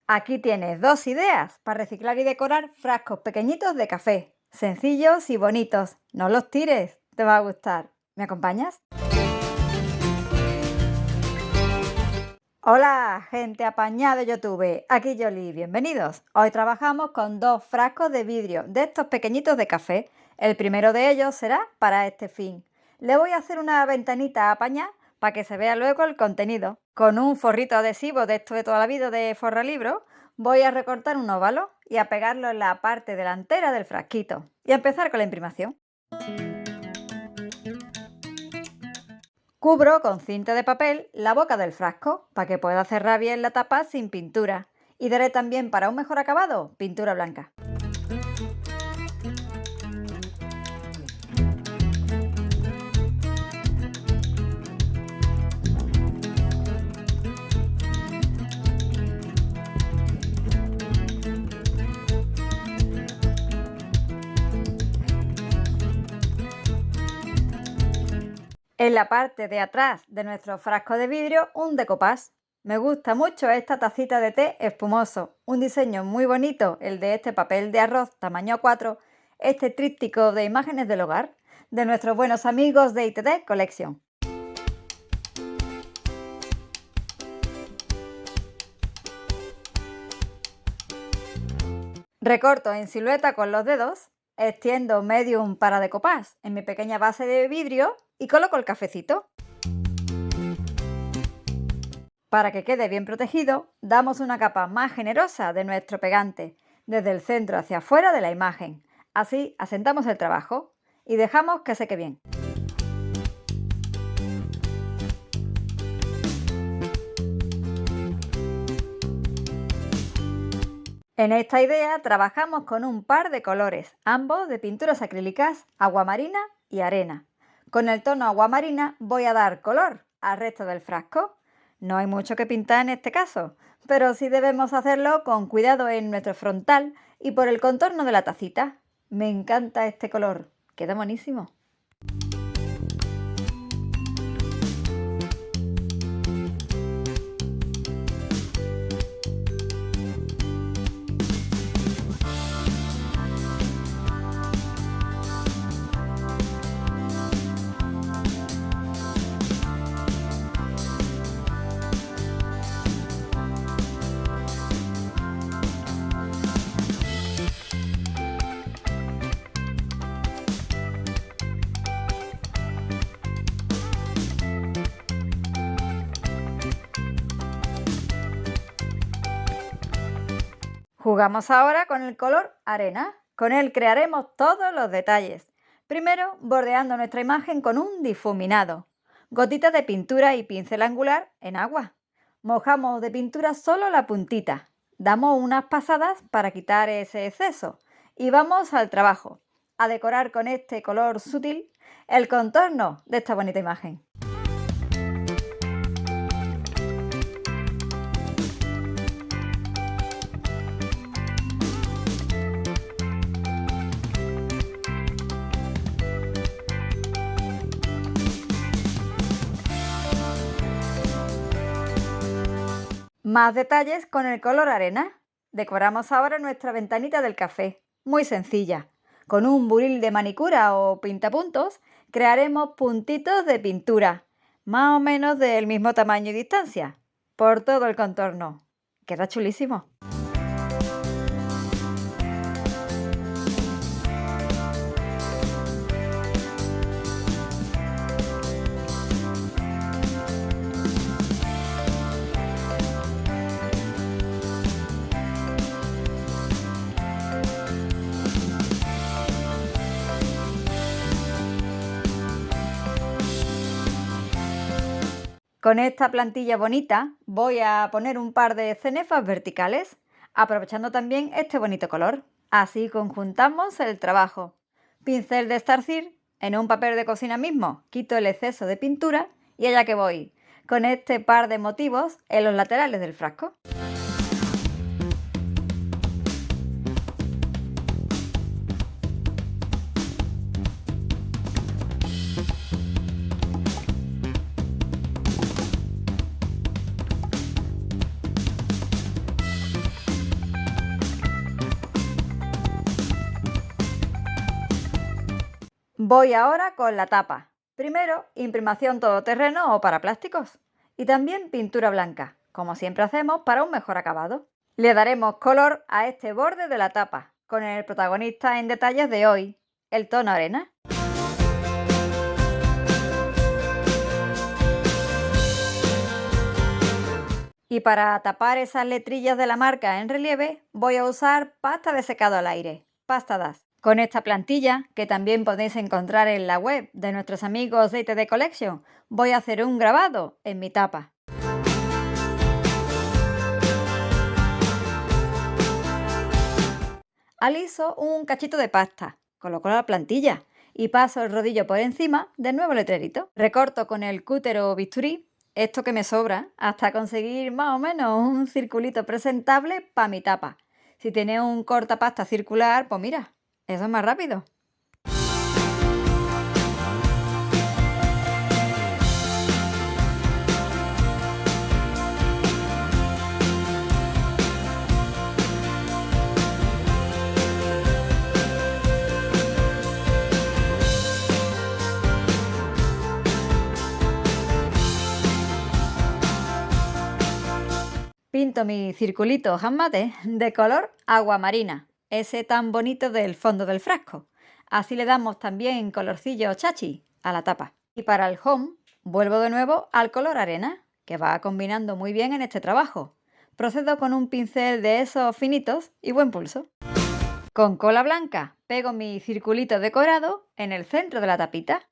Aquí tienes dos ideas para reciclar y decorar frascos pequeñitos de café, sencillos y bonitos. No los tires, te va a gustar. ¿Me acompañas? Hola, gente apañada de YouTube. Aquí Yoli, bienvenidos. Hoy trabajamos con dos frascos de vidrio de estos pequeñitos de café. El primero de ellos será para este fin. Le voy a hacer una ventanita apañada para que se vea luego el contenido. Con un forrito adhesivo de esto de toda la vida de forralibro, voy a recortar un óvalo y a pegarlo en la parte delantera del frasquito. Y a empezar con la imprimación. Cubro con cinta de papel la boca del frasco para que pueda cerrar bien la tapa sin pintura y daré también para un mejor acabado pintura blanca. En la parte de atrás de nuestro frasco de vidrio, un decoupage. Me gusta mucho esta tacita de té espumoso, un diseño muy bonito, el de este papel de arroz tamaño A4, este tríptico de imágenes del hogar, de nuestros buenos amigos de ITD Collection. Recorto en silueta con los dedos, extiendo medium para decoupage en mi pequeña base de vidrio y coloco el cafecito. Para que quede bien protegido, damos una capa más generosa de nuestro pegante, desde el centro hacia afuera de la imagen. Así asentamos el trabajo y dejamos que seque bien. En esta idea trabajamos con un par de colores, ambos de pinturas acrílicas, aguamarina y arena. Con el tono aguamarina voy a dar color al resto del frasco. No hay mucho que pintar en este caso, pero sí debemos hacerlo con cuidado en nuestro frontal y por el contorno de la tacita. Me encanta este color, queda buenísimo. Jugamos ahora con el color arena. Con él crearemos todos los detalles. Primero, bordeando nuestra imagen con un difuminado. Gotitas de pintura y pincel angular en agua. Mojamos de pintura solo la puntita. Damos unas pasadas para quitar ese exceso. Y vamos al trabajo, a decorar con este color sutil el contorno de esta bonita imagen. Más detalles con el color arena. Decoramos ahora nuestra ventanita del café, muy sencilla. Con un buril de manicura o pintapuntos crearemos puntitos de pintura, más o menos del mismo tamaño y distancia, por todo el contorno. Queda chulísimo. Con esta plantilla bonita voy a poner un par de cenefas verticales, aprovechando también este bonito color. Así conjuntamos el trabajo. Pincel de estarcir en un papel de cocina mismo, quito el exceso de pintura y allá que voy, con este par de motivos en los laterales del frasco. Voy ahora con la tapa. Primero, imprimación todoterreno o para plásticos. Y también pintura blanca, como siempre hacemos para un mejor acabado. Le daremos color a este borde de la tapa, con el protagonista en detalles de hoy, el tono arena. Y para tapar esas letrillas de la marca en relieve, voy a usar pasta de secado al aire, Pasta Das. Con esta plantilla, que también podéis encontrar en la web de nuestros amigos de ITD Collection, voy a hacer un grabado en mi tapa. Aliso un cachito de pasta, coloco la plantilla y paso el rodillo por encima del nuevo letrerito. Recorto con el cúter o bisturí esto que me sobra hasta conseguir más o menos un circulito presentable para mi tapa. Si tiene un cortapasta circular, pues mira, eso es más rápido. Pinto mi circulito handmade de color agua marina, ese tan bonito del fondo del frasco. Así le damos también colorcillo chachi a la tapa. Y para el home, vuelvo de nuevo al color arena, que va combinando muy bien en este trabajo. Procedo con un pincel de esos finitos y buen pulso. Con cola blanca pego mi circulito decorado en el centro de la tapita.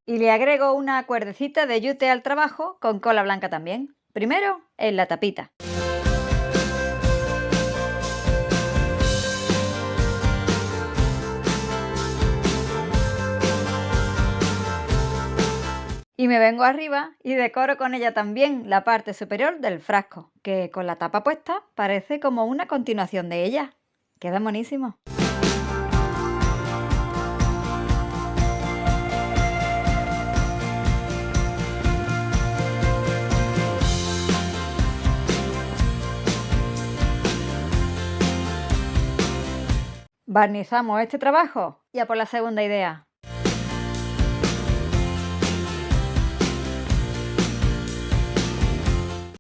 Y le agrego una cuerdecita de yute al trabajo con cola blanca también. Primero en la tapita. Y me vengo arriba y decoro con ella también la parte superior del frasco, que con la tapa puesta parece como una continuación de ella. Queda buenísimo. Barnizamos este trabajo y a por la segunda idea.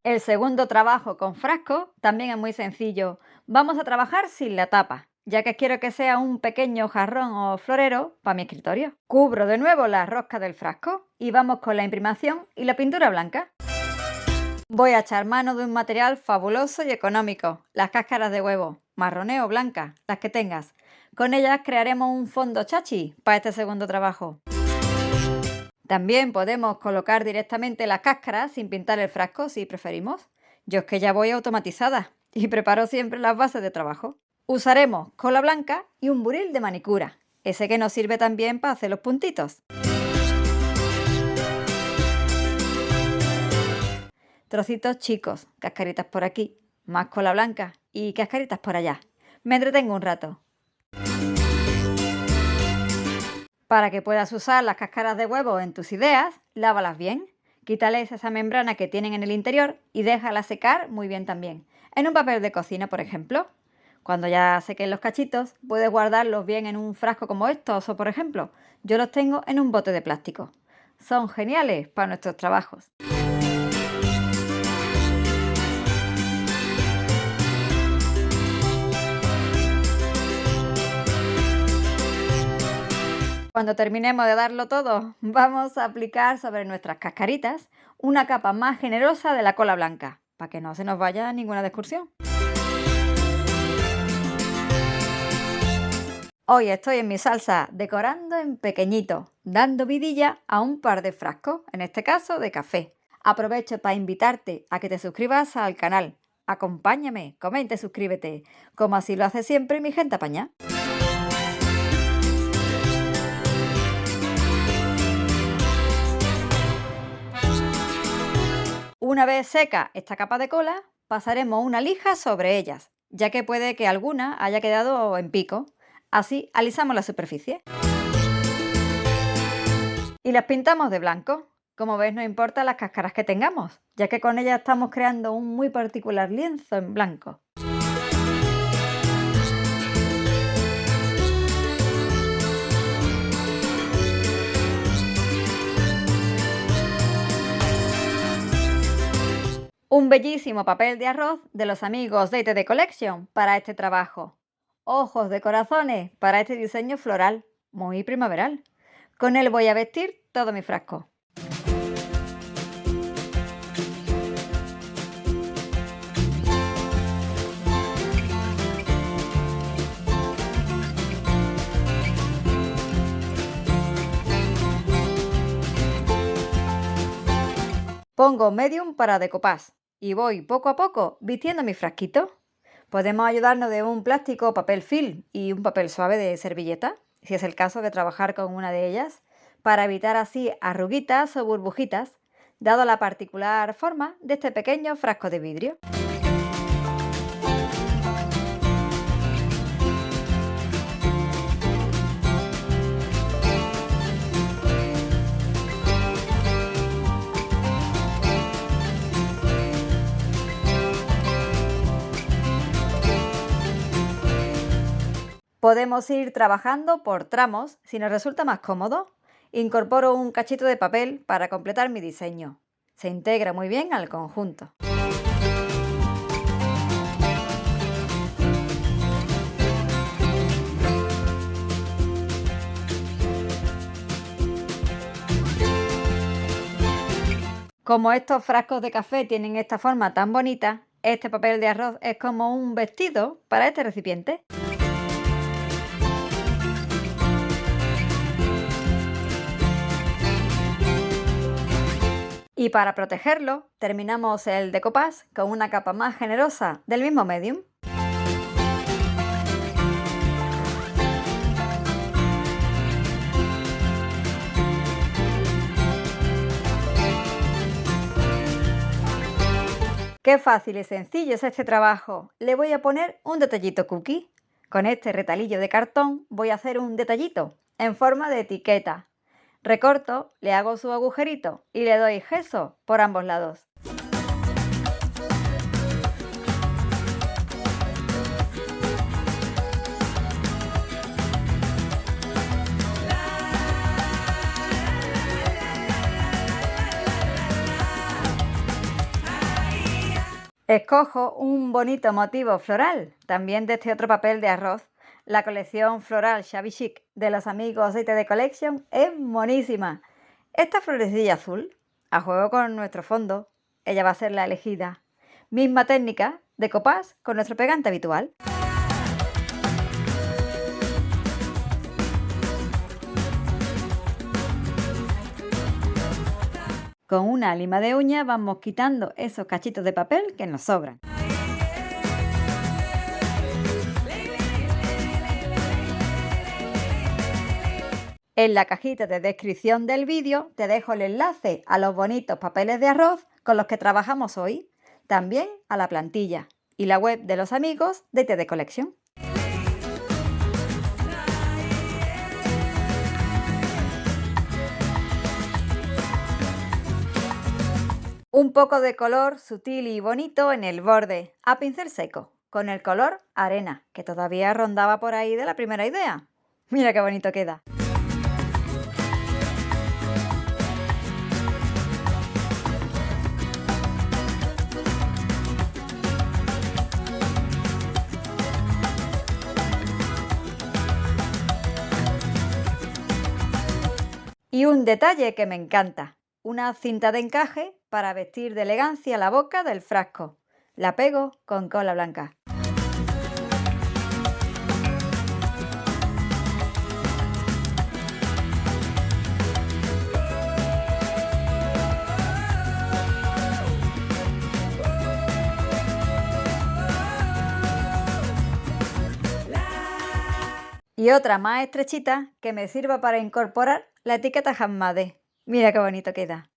El segundo trabajo con frasco también es muy sencillo. Vamos a trabajar sin la tapa, ya que quiero que sea un pequeño jarrón o florero para mi escritorio. Cubro de nuevo la rosca del frasco y vamos con la imprimación y la pintura blanca. Voy a echar mano de un material fabuloso y económico, las cáscaras de huevo, marrones o blancas, las que tengas. Con ellas crearemos un fondo chachi para este segundo trabajo. También podemos colocar directamente las cáscaras sin pintar el frasco si preferimos. Yo es que ya voy automatizada y preparo siempre las bases de trabajo. Usaremos cola blanca y un buril de manicura, ese que nos sirve también para hacer los puntitos. Trocitos chicos, cascaritas por aquí, más cola blanca y cascaritas por allá. Me entretengo un rato. Para que puedas usar las cáscaras de huevo en tus ideas, lávalas bien, quítales esa membrana que tienen en el interior y déjalas secar muy bien también, en un papel de cocina, por ejemplo. Cuando ya sequen los cachitos, puedes guardarlos bien en un frasco como estos o, por ejemplo, yo los tengo en un bote de plástico. Son geniales para nuestros trabajos. Cuando terminemos de darlo todo, vamos a aplicar sobre nuestras cascaritas una capa más generosa de la cola blanca, para que no se nos vaya ninguna de excursión. Hoy estoy en mi salsa decorando en pequeñito, dando vidilla a un par de frascos, en este caso de café. Aprovecho para invitarte a que te suscribas al canal. Acompáñame, comenta y suscríbete, como así lo hace siempre mi gente apañada. Una vez seca esta capa de cola, pasaremos una lija sobre ellas, ya que puede que alguna haya quedado en pico. Así alisamos la superficie. Y las pintamos de blanco. Como ves, no importa las cáscaras que tengamos, ya que con ellas estamos creando un muy particular lienzo en blanco. Un bellísimo papel de arroz de los amigos de ITD Collection para este trabajo. Ojos de corazones para este diseño floral, muy primaveral. Con él voy a vestir todo mi frasco. Pongo medium para decoupage y voy poco a poco vistiendo mi frasquito. Podemos ayudarnos de un plástico o papel film y un papel suave de servilleta, si es el caso de trabajar con una de ellas, para evitar así arruguitas o burbujitas, dado la particular forma de este pequeño frasco de vidrio. Podemos ir trabajando por tramos si nos resulta más cómodo. Incorporo un cachito de papel para completar mi diseño. Se integra muy bien al conjunto. Como estos frascos de café tienen esta forma tan bonita, este papel de arroz es como un vestido para este recipiente. Y para protegerlo, terminamos el decoupage con una capa más generosa del mismo medium. ¡Qué fácil y sencillo es este trabajo! Le voy a poner un detallito cookie. Con este retalillo de cartón voy a hacer un detallito en forma de etiqueta. Recorto, le hago su agujerito y le doy gesso por ambos lados. Escojo un bonito motivo floral, también de este otro papel de arroz. La colección floral Shabby Chic de los amigos de ITD Collection es monísima. Esta florecilla azul, a juego con nuestro fondo, ella va a ser la elegida. Misma técnica, decoupage con nuestro pegante habitual. Con una lima de uña vamos quitando esos cachitos de papel que nos sobran. En la cajita de descripción del vídeo te dejo el enlace a los bonitos papeles de arroz con los que trabajamos hoy, también a la plantilla y la web de los amigos de ITD Collection. Un poco de color sutil y bonito en el borde, a pincel seco, con el color arena, que todavía rondaba por ahí de la primera idea. Mira qué bonito queda. Y un detalle que me encanta, una cinta de encaje para vestir de elegancia la boca del frasco. La pego con cola blanca. Y otra más estrechita que me sirva para incorporar la etiqueta handmade. Mira qué bonito queda.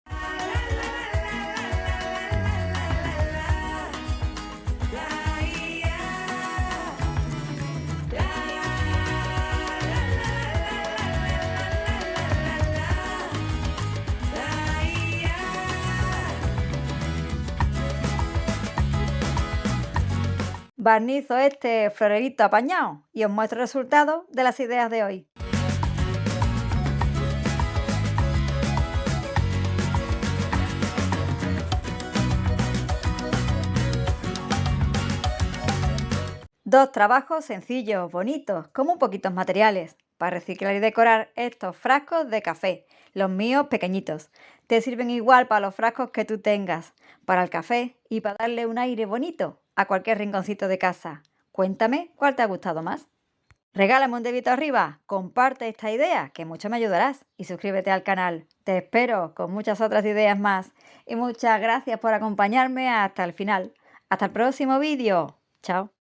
Barnizo este florerito apañado y os muestro el resultado de las ideas de hoy. 2 trabajos sencillos, bonitos, con muy poquitos materiales, para reciclar y decorar estos frascos de café, los míos pequeñitos. Te sirven igual para los frascos que tú tengas, para el café y para darle un aire bonito a cualquier rinconcito de casa. Cuéntame cuál te ha gustado más. Regálame un dedito arriba, comparte esta idea, que mucho me ayudarás, y suscríbete al canal. Te espero con muchas otras ideas más. Y muchas gracias por acompañarme hasta el final. Hasta el próximo vídeo. Chao.